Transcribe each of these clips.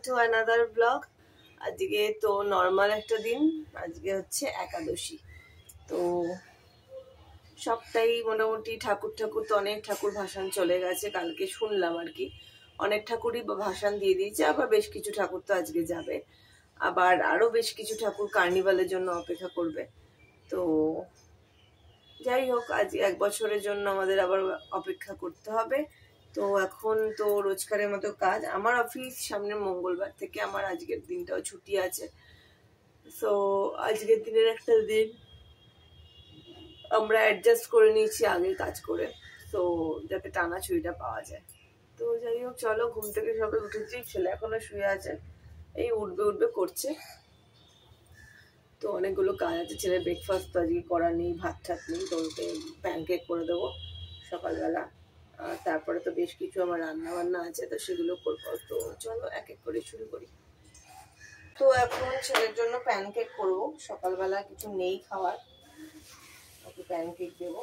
To another blog. আজকে তো normal একটা দিন, আজকে হচ্ছে একাদশী। তো সবটাই মোটামুটি ঠাকুর তো অনেক ঠাকুর ভাসান চলে গেছে, কালকে শুনলাম আর কি অনেক ঠাকুরই ভাসান দিয়ে দিয়েছে, আবার বেশ কিছু ঠাকুর তো আজকে যাবে, আবার আরো বেশ কিছু ঠাকুর কার্নিভালের জন্য অপেক্ষা করবে। তো যাই হোক, আজ 1 বছরের জন্য আমাদের আবার অপেক্ষা করতে হবে। তো এখন তো রোজকারের মতো কাজ, আমার অফিস সামনে মঙ্গলবার থেকে, আমার আজকের দিনটাও ছুটি আছে। তো আজকের দিনের একটা দিন আমরা অ্যাডজাস্ট করে নিয়েছি আগে কাজ করে, তো যাতে টানা ছুটিটা পাওয়া যায়। তো যাই হোক, চলো, ঘুম থেকে সবে উঠেছি, ছেলে এখনো শুয়ে আছে, এই উঠবে করছে। তো অনেকগুলো কাজ আছে, ছেলে ব্রেকফাস্ট তো আজকে করা নেই, ভাত ঠাত নেই, তো ওকে প্যানকেক করে দেবো সকালবেলা। তারপরে তো বেশ কিছু আমার রান্না বান্না আছে, তো সেগুলো করবো। তো চলো এক এক করে শুরু করি। তো এখন ছেলের জন্য প্যানকেক করবো, সকালবেলা কিছু নেই খাওয়ার, ওকে প্যানকেক দেবো।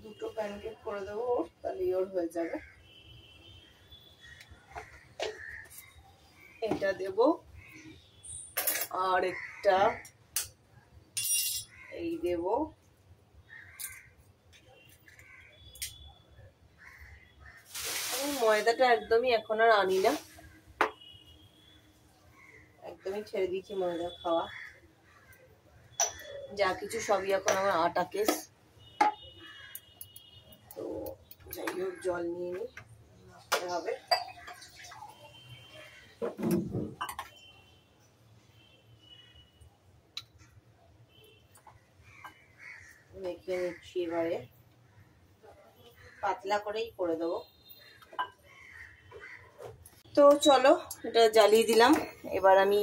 2টো প্যানকেক করে দেবো, তাহলে ওর হয়ে যাবে। এটা দেবো, আর একটা এই দেবো। আমি ময়দাটা একদমই এখন আর আনি না, একদমই ছেড়ে দিয়েছি ময়দা খাওয়া, যা কিছু সবই এখন আমার আটা কেস। তো যাই হোক, জল নিয়ে নিই, মাখতে হবে। মেখে নিচ্ছি, এবারে পাতলা করেই করে দেবো। তো চলো, এটা জ্বালিয়ে দিলাম, এবার আমি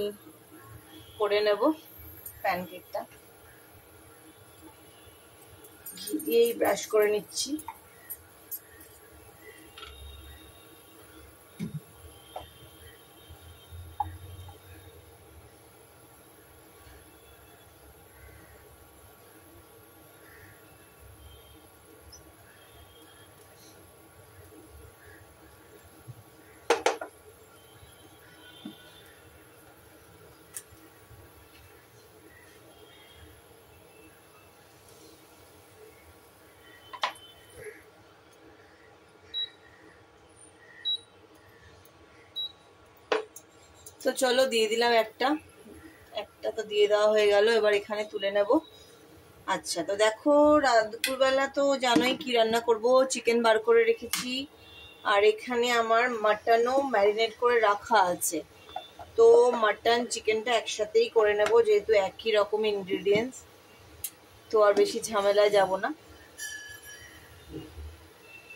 করে নেব প্যানকেকটা। ঘি দিয়েই ব্রাশ করে নিচ্ছি। তো চলো, দিয়ে দিলাম একটা তো দিয়ে দেওয়া হয়ে গেল, এবার এখানে তুলে নেব। আচ্ছা, তো দেখো, দুপুরবেলা তো জানোই কি রান্না করব, চিকেন বার করে রেখেছি, আর এখানে আমার মাটনও ম্যারিনেট করে রাখা আছে। তো মাটন চিকেনটা একসাথেই করে নেব, যেহেতু একই রকম ইনগ্রিডিয়েন্টস, তো আর বেশি ঝামেলায় যাব না।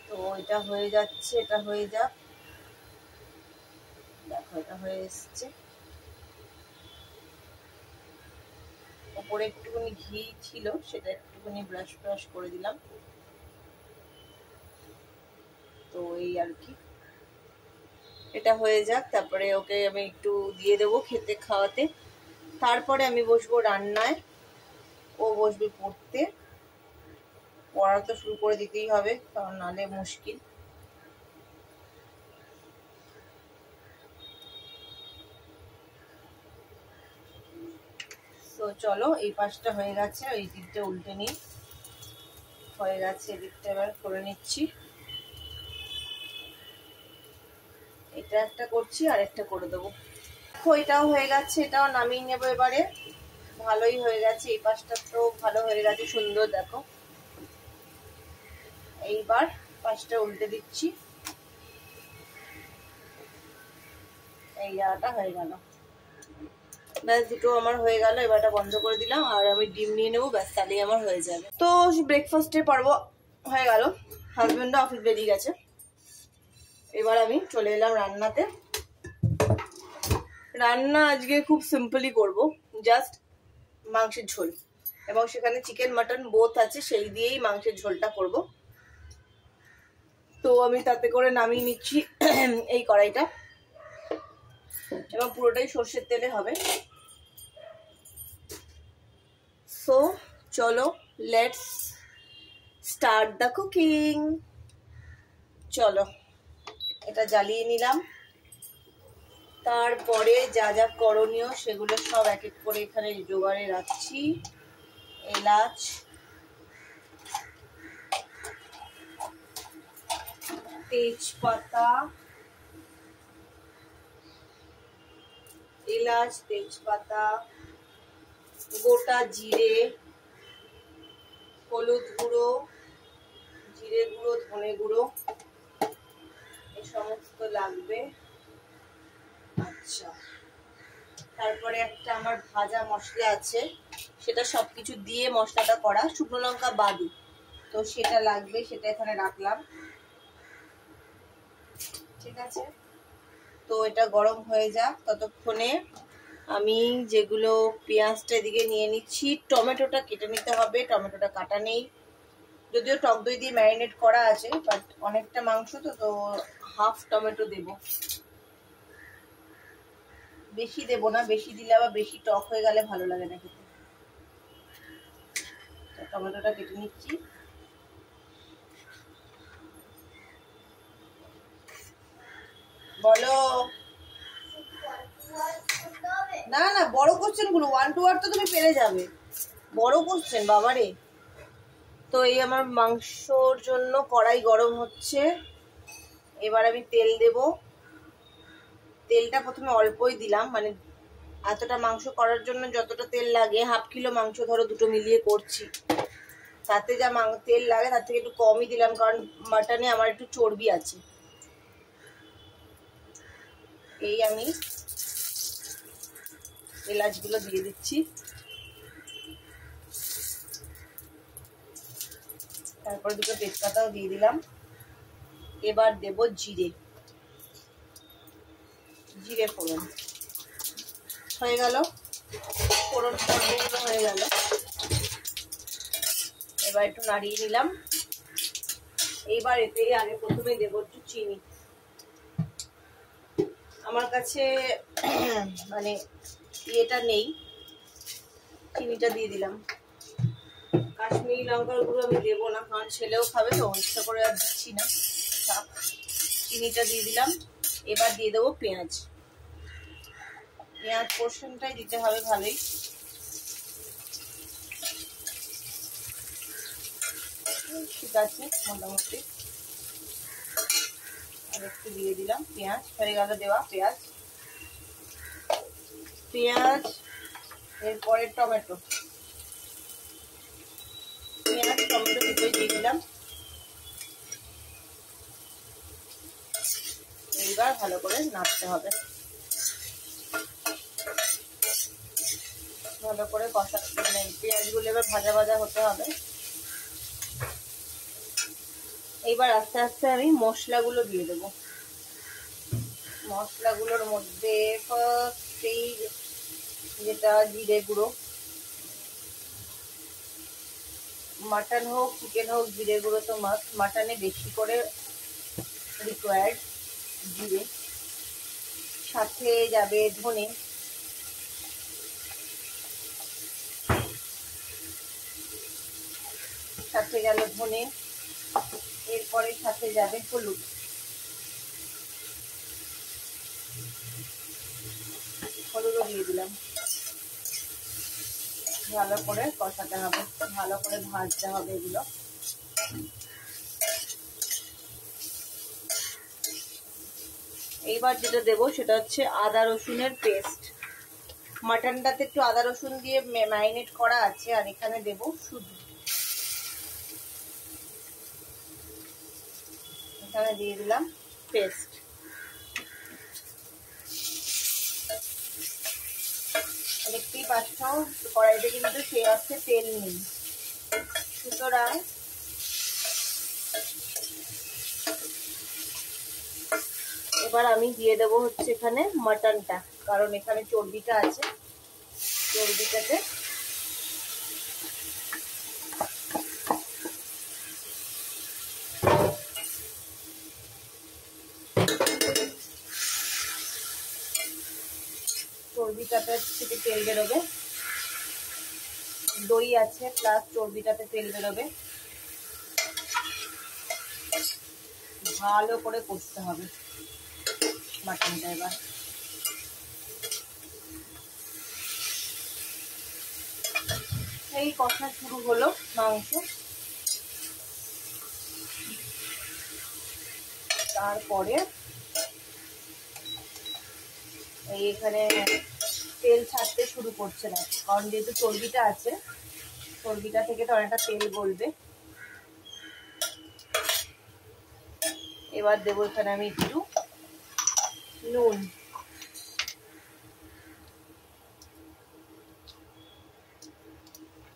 তো এটা হয়ে যাচ্ছে, এটা হয়ে যাক, দেখো এটা হয়ে এসছে। ওপরে একটুখানি ঘি ছিল, সেটা একটুখানি ব্রাশ করে দিলাম। তো এই আর কি, এটা হয়ে যাক, তারপরে ওকে আমি একটু দিয়ে দেবো খেতে খাওয়াতে, তারপরে আমি বসবো রান্নায়, ও বসবে পড়তে। পড়া তো শুরু করে দিতেই হবে, কারণ নাহলে মুশকিল। তো চলো, এই পাশটা হয়ে গেছে, এই দিকটা উল্টে নিই, হয়ে গেছে এদিকটা, এবার করে নিচ্ছি। এটা একটা করছি, আর একটা করে দেবো। এটাও হয়ে গেছে, এটাও নামিয়ে নেবো এবারে। ভালোই হয়ে গেছে, এই পাশটা তো ভালো হয়ে গেছে, সুন্দর দেখো। এইবার পাশটা উল্টে দিচ্ছি, এই জায়গাটা হয়ে গেল, ব্যাস দুটো আমার হয়ে গেল। এবারটা বন্ধ করে দিলাম, আর আমি ডিম নিয়ে নেবো, ব্যাস তাহলেই আমার হয়ে যাবে। তো ব্রেকফাস্টের পর্ব হয়ে গেল, হাজবেন্ডও অফিস বেরিয়ে গেছে, এবার আমি চলে এলাম রান্নাতে। রান্না আজকে খুব সিম্পলই করব, জাস্ট মাংসের ঝোল, এবং সেখানে চিকেন মাটন বোথ আছে, সেই দিয়েই মাংসের ঝোলটা করব। তো আমি তাতে করে নামিয়ে নিচ্ছি এই কড়াইটা, এবং পুরোটাই সর্ষের তেলে হবে। সো চলো, লেটস স্টার্ট দ্য কুকিং। চলো, এটা জ্বালিয়ে নিলাম। তারপরে যা যা করণীয় সেগুলো সব এক এক করে এখানে জোগাড়ে রাখছি। এলাচ, তেজপাতা, এলাচ, তেজপাতা, গোটা জিরে, হলুদ গুঁড়ো, জিরে গুঁড়ো, ধনে গুঁড়ো, এই সমস্ত লাগবে। আচ্ছা, তারপরে একটা আমার ভাজা মশলা আছে, সেটা সবকিছু দিয়ে মশলাটা করা, শুকনো লঙ্কা বাদু, তো সেটা লাগবে, সেটা এখানে রাখলাম। ঠিক আছে, তো এটা গরম হয়ে যাক, ততক্ষণে আমি যেগুলো পেঁয়াজটা এদিকে নিয়ে নিচ্ছি। টমেটোটা কেটে নিতে হবে, টমেটোটা কাটা নেই, যদিও টক দই দিয়ে ম্যারিনেট করা আছে, বাট অনেকটা মাংস তো তো হাফ টমেটো দেব, বেশি দেব না, বেশি দিলে আবার বেশি টক হয়ে গেলে ভালো লাগে না খেতে। টমেটোটা কেটে নিচ্ছি। বলো। না না, বড় কোশ্চেন গুলো 1 to 8 তো তুমি পেরে যাবে, বড় কোশ্চেন বাবারে। তো এই আমার মাংসর জন্য কড়াই গরম হচ্ছে, এবার আমি তেল দেব। তেলটা প্রথমে অল্পই দিলাম, মানে এতটা মাংস করার জন্য যতটা তেল লাগে, হাফ কিলো মাংস ধরো দুটো মিলিয়ে করছি, তাতে যা তেল লাগে তার থেকে একটু কমই দিলাম, কারণ মাটনে আমার একটু চর্বি আছে। এই আমি এলাচগুলো দিয়ে দিচ্ছি, তারপরে দুটো তেজপাতাও দিয়ে দিলাম। এবার দেব জিরে, জিরে ফোড়ন হয়ে গেল, ফোড়ন হয়ে গেল। এবার একটু নাড়িয়ে নিলাম। এইবার এতে আগে প্রথমে দেবো একটু চিনি। আমার কাছে মানে ইয়েটা নেই, চিনিটা দিয়ে দিলাম। কাশ্মীরি লঙ্কার গুঁড়ো আমি দেবো না, কারণ ছেলেও খাবে তো, ইচ্ছা করে আর দিচ্ছি না। চিনিটা দিয়ে দিলাম। এবার দিয়ে দেবো পেঁয়াজ। পেঁয়াজ পোর্শনটাই দিতে হবে ভালোই। ঠিক আছে, মোটামুটি আর একটু দিয়ে দিলাম। পেঁয়াজ হয়ে গেল দেওয়া। পেঁয়াজ এরপরে টমেটো, পেঁয়াজ টমেটো দুটোই দিয়ে দিলাম। এইবার ভালো করে নাড়তে হবে, ভালো করে কষা, মানে পেঁয়াজগুলো এবার ভাজা ভাজা হতে হবে। এইবার আস্তে আস্তে আমি মশলাগুলো দিয়ে দেবো। মশলাগুলোর মধ্যে সেই যেটা জিরে গুঁড়ো, মাটন হোক চিকেন হোক, জিরে গুঁড়ো তো মাস্ট, মাটনে বেশি করে রিকোয়ার্ড জিরে। সাথে যাবে ধনে, সাথে গেল ধনে। এরপরে সাথে যাবে হলুদ, হলুদও দিয়ে দিলাম। ভালো করে কষাতে হবে, ভালো করে ভাজতে হবে এগুলো। এইবার যেটা দেবো সেটা হচ্ছে আদা রসুনের পেস্ট। মাটনটাতে একটু আদা রসুন দিয়ে ম্যারিনেট করা আছে, আর এখানে দেবো শুধু, এখানে দিয়ে দিলাম পেস্ট। দেখতেই পাচ্ছ কড়াইতে কিন্তু সেই অর্থে তেল নেই, সুতরাং এবার আমি দিয়ে দেবো হচ্ছে এখানে মাটনটা, কারণ এখানে চর্বিটা আছে, চর্বিটাতে থেকে তেল বেরোবে, দই আছে প্লাস চর্বিটাতে তেল বেরোবে। ভালো করে কষতে হবে। মাটনটা। এবার এই কষা শুরু হলো মাংস। তারপরে এখানে তেল ছাড়তে শুরু করছে না, কারণ যেহেতু চর্বিটা আছে, চর্বিটা থেকে তো অনেকটা তেল গলবে। এবার দেবো এখানে আমি একটু নুন,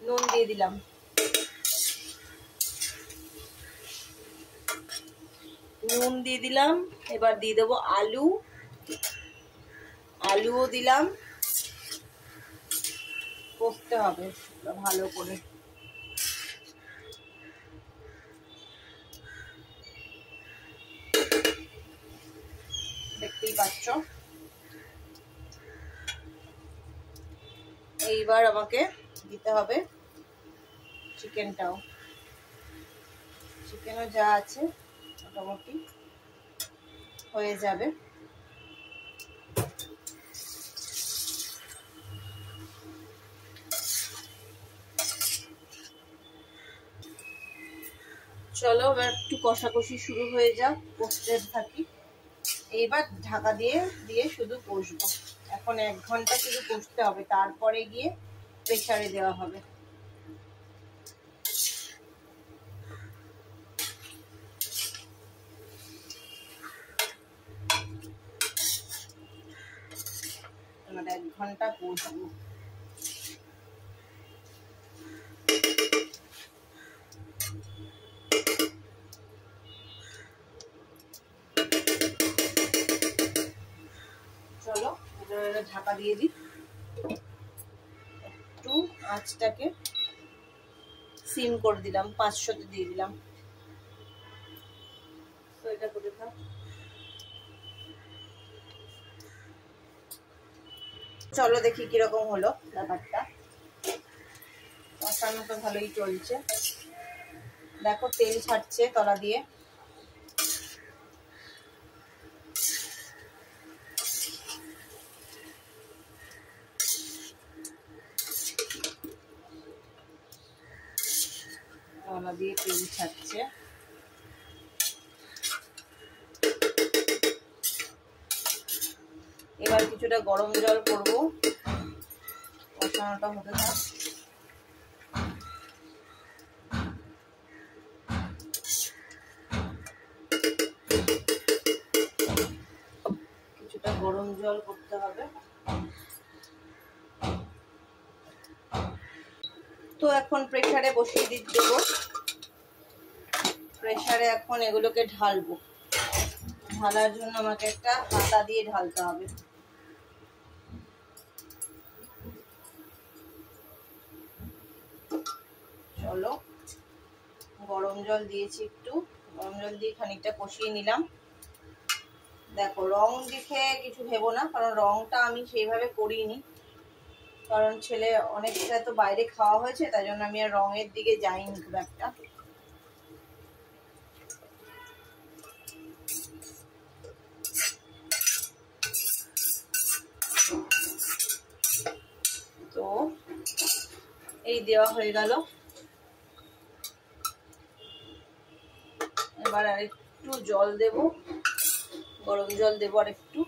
নুন দিয়ে দিলাম। নুন দিয়ে দিলাম। এবার দিয়ে দেবো আলু, আলুও দিলাম। কষতে হবে ভালো করে। দেখতেই পাচ্ছ। এইবার আমাকে দিতে হবে চিকেনটাও। চিকেনও যা আছে মোটামুটি হয়ে যাবে। চলো এবার একটু কষাকষি শুরু হয়ে যাক, কষতে থাকি। এইবার ঢাকা দিয়ে শুধু কষবো। এখন 1 ঘন্টা শুধু কষতে হবে, তারপরে গিয়ে প্রেসারে দেওয়া হবে। এবার 1 ঘন্টা কষবো। চলো ঢাকা দিয়ে দিই। একটু আঁচটাকে সিম করে দিলাম, 500-তে দিয়ে দিলাম। তো এটা করে থাক। চলো দেখি কিরকম হলো ব্যাপারটা। কষানো তো ভালোই চলছে, দেখো তেল ছাড়ছে তলা দিয়ে। তলা দিয়ে তেল ছাড়ছে। এবার কিছুটা গরম জল করবো, কষানোটা হতে থাক। কিছুটা গরম জল করতে হবে। তো এখন প্রেসারে বসিয়ে দেবো। প্রেসারে এখন এগুলোকে ঢালবো। ঢালার জন্য আমাকে একটা হাতা দিয়ে ঢালতে হবে। চলো গরম জল দিয়েছি, একটু গরম জল দিয়ে খানিকটা কষিয়ে নিলাম। দেখো রং দেখে কিছু ভেবো না, কারণ রংটা আমি সেইভাবে করিনি, কারণ ছেলে অনেকটা তো বাইরে খাওয়া হয়েছে, তাই জন্য আমি আর রঙের দিকে যাইনি খুব একটা। তো এই দেওয়া হয়ে গেল। এবার আর একটু জল দেব, গরম জল দেব। আর একটু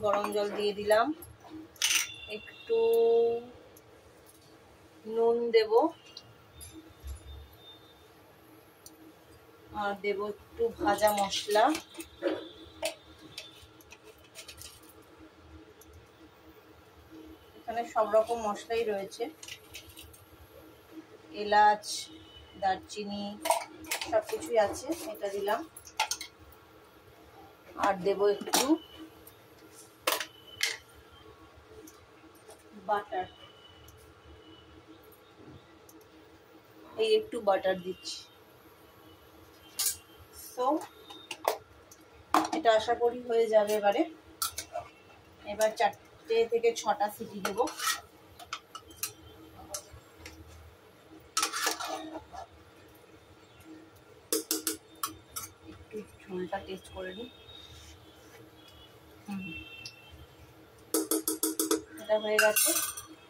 গরম জল দিয়ে দিলাম। একটু নুন দেব, আর দেব একটু ভাজা মশলা। এখানে সব রকম মশলাই রয়েছে, এলাচ, দারচিনি সবকিছুই আছে। এটা দিলাম। আর দেব একটু বাটার, এই একটু বাটার দিচ্ছি। তো এটা আশা করি হয়ে যাবে। এবার 4 থেকে 6টা সিটি দেব। একটু ঝোলটা টেস্ট করে নিই। কাটা হয়ে গেছে।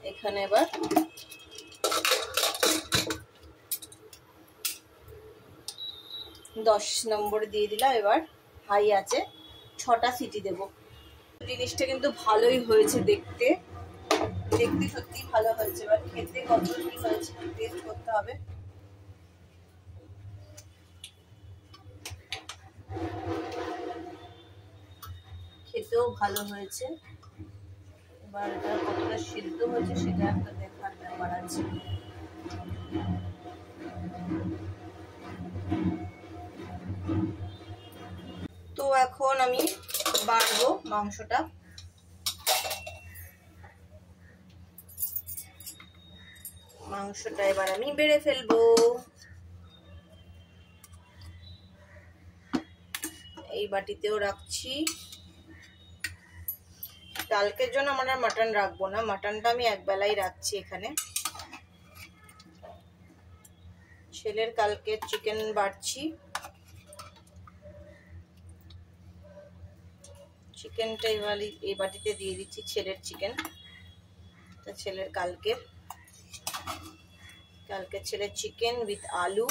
এখানে এবার দশ নম্বরে দিয়ে দিলাম। এবার হাই আছে, 6টা সিটি দেব। জিনিসটা কিন্তু ভালোই হয়েছে, দেখতে দেখতে সত্যি ভালো হয়েছে। এবার খেতে কত কি হয়েছে টেস্ট করতে হবে। খেতেও ভালো হয়েছে। এবার এটা কতটা সিদ্ধ হয়েছে সেটা একটা দেখার ব্যাপার আছে। তো এখন আমি বাড়বো মাংসটা। মাংসটা এবার আমি বেড়ে ফেলবো। এই বাটিতেও রাখছি। কালকের জন্য আমার আর মাটন রাখবো না, মাটনটা আমি একবেলাই রাখছি এখানে। ছেলের কালকের চিকেন বাড়ছি। চিকেনটা এবার এই বাটিতে দিয়ে দিচ্ছি, ছেলের চিকেন। ছেলের কালকের ছেলের চিকেন উইথ আলু,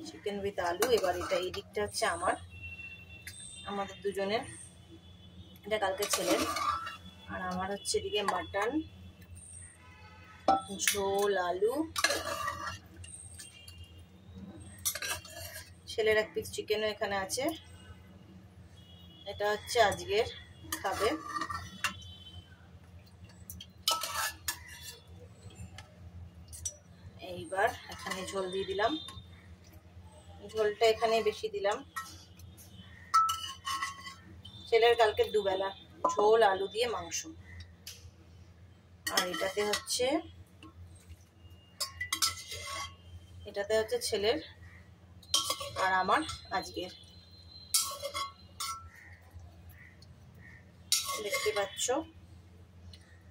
চিকেন উইথ আলু। এবার এটা এই দিকটা হচ্ছে আমাদের দুজনের, এটা কালকে ছেলের, আর আমার হচ্ছে এদিকে মাটন ঝোল আলু। ছেলের এক পিস চিকেনও এখানে আছে, এটা হচ্ছে আজকের খাবে। এইবার এখানে ঝোল দিয়ে দিলাম, ঝোলটা এখানে বেশি দিলাম। ছেলের কালকে দুবেলা ঝোল আলু দিয়ে মাংস। আর এটাতে হচ্ছে ছেলের আর আমার আজকের। দেখতে পাচ্ছ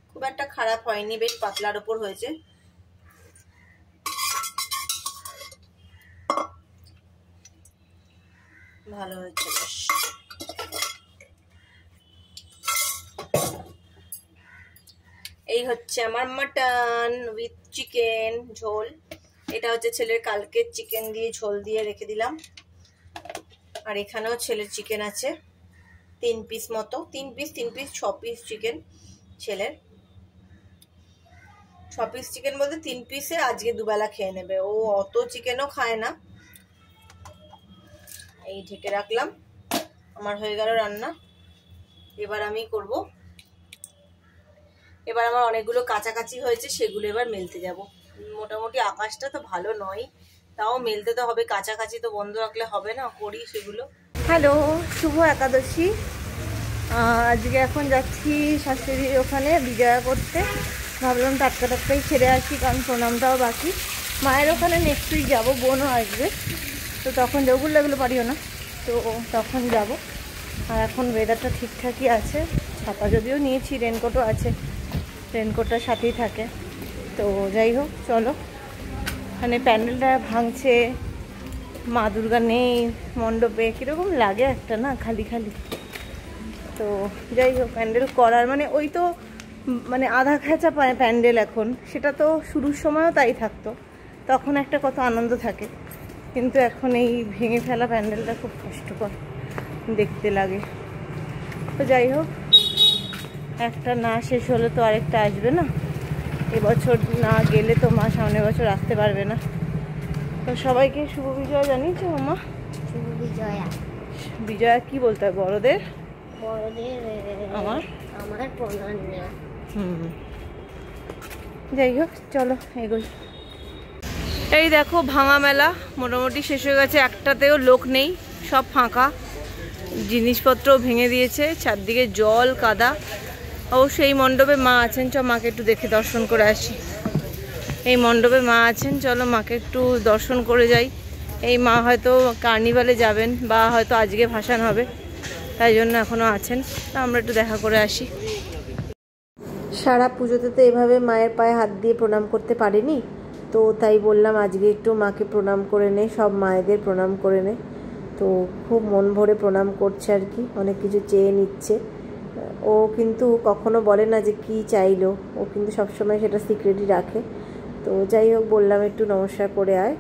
খুব একটা খারাপ হয়নি, বেশ পাতলার উপর হয়েছে। ভালো হয়েছে বেশ। এই হচ্ছে আমার মাটন উইথ চিকেন ঝোল। এটা হচ্ছে ছেলের কালকের চিকেন দিয়ে ঝোল দিয়ে রেখে দিলাম। আর এখানেও ছেলের চিকেন আছে 3 পিস মতো, 3 পিস 6 পিস চিকেন ছেলের। 6 পিস চিকেন বলতে 3 পিসে আজকে দুবেলা খেয়ে নেবে। ও অত চিকেনও খায় না। এই ঢেকে রাখলাম, আমার হয়ে গেল রান্না। এবার আমি করব, এবার আমার অনেকগুলো কাছাকাছি হয়েছে, সেগুলো এবার মেলতে যাব। মোটামুটি আকাশটা তো ভালো নয়, তাও মেলতে তো হবে, কাছাকাছি তো বন্ধ রাখলে হবে না, করি সেগুলো। হ্যালো, শুভ একাদশী। আজকে এখন যাচ্ছি শাশুড়ির ওখানে বিজয়া করতে। ভাবলাম টাটকাই ছেড়ে আসি, কারণ প্রণামটাও বাকি। মায়ের ওখানে নেক্সট উইক যাবো, বোনও আসবে, তো তখন যাবো। এগুলো পারিও না, তো তখন যাব। আর এখন ওয়েদারটা ঠিকঠাকই আছে, ছাতা যদিও নিয়েছি, রেনকোটও আছে, রেনকোটটার সাথেই থাকে। তো যাই হোক, চলো। মানে প্যান্ডেলটা ভাঙছে, মা দুর্গা নেই মণ্ডপে, কীরকম লাগে একটা না, খালি খালি। তো যাই হোক, প্যান্ডেল করার মানে ওই তো মানে আধা খেঁচা প্যান্ডেল এখন, সেটা তো শুরুর সময়ও তাই থাকতো, তখন একটা কত আনন্দ থাকে। কিন্তু এখন এই ভেঙে ফেলা প্যান্ডেলটা খুব কষ্টকর দেখতে লাগে। তো যাই হোক, একটা না শেষ হলে তো আরেকটা আসবে না। এবছর না গেলে তো মা সামনের বছর আসতে পারবে না। তো সবাইকে শুভ বিজয়া জানিয়েছো মা? শুভ বিজয়া। বিজয়া কি বলতে হয় বড়দের? আমার প্রণাম। যাই হোক, চলো এগোই। এই দেখো, ভাঙা মেলা মোটামুটি শেষ হয়ে গেছে, একটাতেও লোক নেই, সব ফাঁকা। জিনিসপত্র ভেঙে দিয়েছে, চারদিকে জল কাদা। অবশ্য এই মণ্ডপে মা আছেন, চ মাকে একটু দেখে দর্শন করে আসি। এই মণ্ডপে মা আছেন, চলো মাকে একটু দর্শন করে যাই। এই মা হয়তো কার্নিভালে যাবেন, বা হয়তো আজকে ভাসান হবে, তাই জন্য এখনও আছেন। তা আমরা একটু দেখা করে আসি। সারা পুজোতে তো এভাবে মায়ের পায়ে হাত দিয়ে প্রণাম করতে পারিনি, তো তাই বললাম আজকে একটু মাকে প্রণাম করে নে, সব মায়েদের প্রণাম করে নে। তো খুব মন ভরে প্রণাম করছে আর কি, অনেক কিছু চেয়ে নিচ্ছে। ও কিন্তু কখনো বলে না যে কি চাইলো, ও কিন্তু সবসময় সেটা সিক্রেটই রাখে। তো যাই হোক, বললাম একটু নমস্কার করে আয়।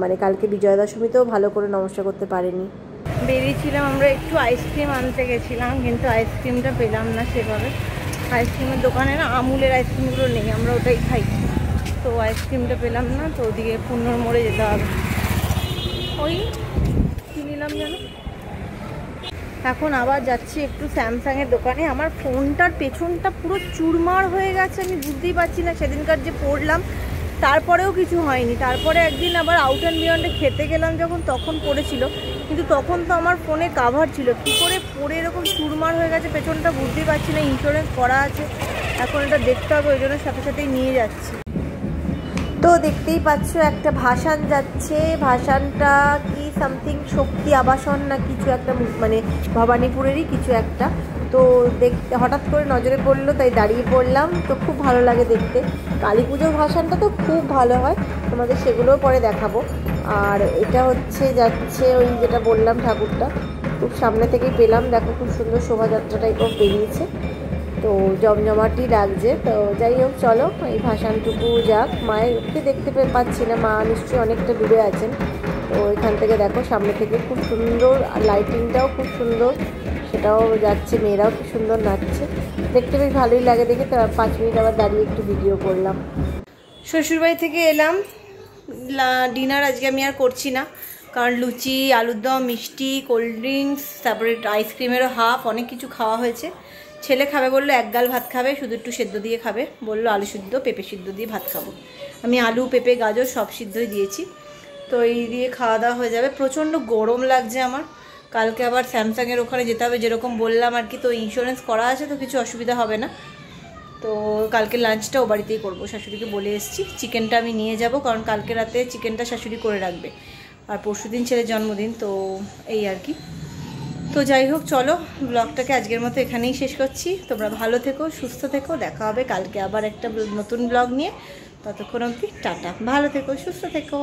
মানে কালকে বিজয়া দশমীতেও ভালো করে নমস্কার করতে পারেনি। বেরিয়েছিলাম আমরা একটু আইসক্রিম আনতে গেছিলাম, কিন্তু আইসক্রিমটা পেলাম না সেভাবে। আইসক্রিমের দোকানে না আমুলের আইসক্রিমগুলো নেই, আমরা ওটাই খাই। তো আইসক্রিমটা পেলাম না, তো ওদিকে পুনর মোড়ে যেতে হবে। ওই কী নিলাম যেন। এখন আবার যাচ্ছি একটু স্যামসাংয়ের দোকানে। আমার ফোনটার পেছনটা পুরো চুরমার হয়ে গেছে, আমি বুঝতেই পারছি না। সেদিনকার যে পড়লাম তারপরেও কিছু হয়নি। তারপরে একদিন আবার আউট অ্যান্ড বিয়ন্ডে খেতে গেলাম যখন, তখন পড়েছিল, কিন্তু তখন তো আমার ফোনে কাভার ছিল। কী করে পড়ে এরকম চুরমার হয়ে গেছে পেছনটা বুঝতেই পারছি না। ইন্স্যুরেন্স করা আছে, এখন এটা দেখতে হবে, ওই জন্য সাথে সাথেই নিয়ে যাচ্ছি। তো দেখতেই পাচ্ছ একটা ভাসান যাচ্ছে। ভাসানটা কি সামথিং শক্তি আবাসন না কিছু একটা, মানে ভবানীপুরেরই কিছু একটা। তো দেখতে হঠাৎ করে নজরে পড়লো, তাই দাঁড়িয়ে পড়লাম। তো খুব ভালো লাগে দেখতে। কালী পুজোর ভাসানটা তো খুব ভালো হয়, তোমাদের সেগুলোও পরে দেখাবো। আর এটা হচ্ছে যাচ্ছে ওই যেটা বললাম ঠাকুরটা, খুব সামনে থেকেই পেলাম। দেখো খুব সুন্দর শোভাযাত্রা টাইপও বেরিয়েছে, তো জমজমাটি লাগছে। তো যাই হোক, চলো এই ভাসানটুকু যাক। মায়েরকে দেখতে পাচ্ছি না, মা নিশ্চয়ই অনেকটা দূরে আছেন। তো এখান থেকে দেখো সামনে থেকে খুব সুন্দর, লাইটিংটাও খুব সুন্দর, সেটাও যাচ্ছে। মেয়েরাও খুব সুন্দর নাচছে, দেখতে বেশ ভালোই লাগে দেখে। তো 5 মিনিট আবার দাঁড়িয়ে একটু ভিডিও করলাম। শ্বশুরবাড়ি থেকে এলাম। ডিনার আজকে আমি আর করছি না, কারণ লুচি, আলুর দম, মিষ্টি, কোল্ড ড্রিঙ্কস, তারপরে আইসক্রিমেরও হাফ, অনেক কিছু খাওয়া হয়েছে। ছেলে খাবে বললো, এক গাল ভাত খাবে, শুধু একটু সেদ্ধ দিয়ে খাবে। বললো আলু সিদ্ধ, পেঁপে সিদ্ধ দিয়ে ভাত খাবো। আমি আলু, পেঁপে, গাজর সব সিদ্ধই দিয়েছি। তো এই দিয়ে খাওয়া দাওয়া হয়ে যাবে। প্রচণ্ড গরম লাগছে আমার। কালকে আবার স্যামসাংয়ের ওখানে যেতে হবে, যেরকম বললাম আর কি। তো ইন্স্যুরেন্স করা আছে, তো কিছু অসুবিধা হবে না। তো কালকে লাঞ্চটা ও বাড়িতেই করবো, শাশুড়িকে বলে এসেছি। চিকেনটা আমি নিয়ে যাব, কারণ কালকে রাতে চিকেনটা শাশুড়ি করে রাখবে। আর পরশুদিন ছেলের জন্মদিন, তো এই আর কি। তো যাই হোক, চলো ব্লগটাকে আজকের মতো এখানেই শেষ করছি। তোমরা ভালো থেকো, সুস্থ থেকো। দেখা হবে কালকে আবার একটা নতুন ব্লগ নিয়ে। ততক্ষণ অবধি টাটা, ভালো থেকো, সুস্থ থেকো।